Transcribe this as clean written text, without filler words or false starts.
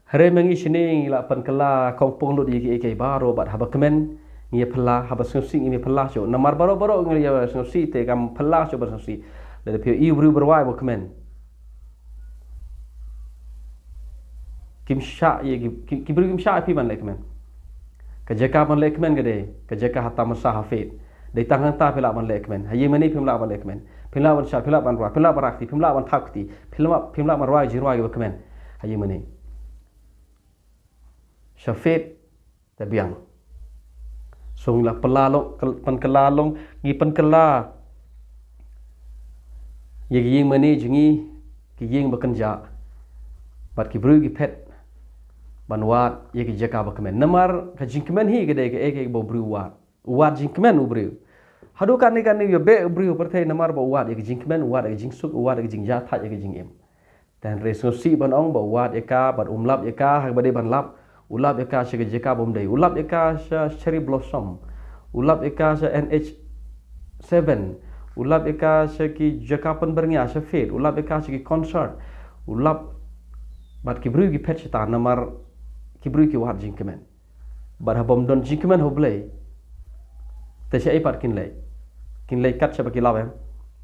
Hari mengi sini la penkela kompong lu di ke baro bat haba kemen ngi pela haba sengsi ngi pela so namar baro ngi ya sengsi te kam pela so sengsi le pe i bru berwai bo kemen kim sha ye ki bru kim sha pi man le kemen ka jaka man le kemen gede ka jaka hatta masa hafid de tangan ta pela man le kemen hayi mani pimla man le kemen pimla ban sha pimla ban ra pimla barakti pimla ban thakti pimla man rai jirwai bo kemen hayi mani Syafid tabiang. Sung la pelalong penkelalong gi penkela. Ye gi mani jingi gi ying bekenja. Bat ki bru gi pet banwat ye gi jaka bakmen. Namar ka jingkmen hi gede ke eke bo bru wat. Wat jingkmen u bru. Hadu kan ni yo be bru pertai namar bo wat ye gi jingkmen wat ye gi jingsuk wat ye gi jingja that ye gi jingim. Dan resosi ban ong bo wat eka bat umlap eka hak bade ban lap ulap eka sege jeka bomdai ulap eka cherry blossom ulap eka NH7 ulap eka segi jeka penbernya sefit ulap eka segi concert ulap bat kibru gi pet ta namar kibru ki wat jingkemen bar habom don jingkemen hoblei te sei pat kinlei kat sebab kilap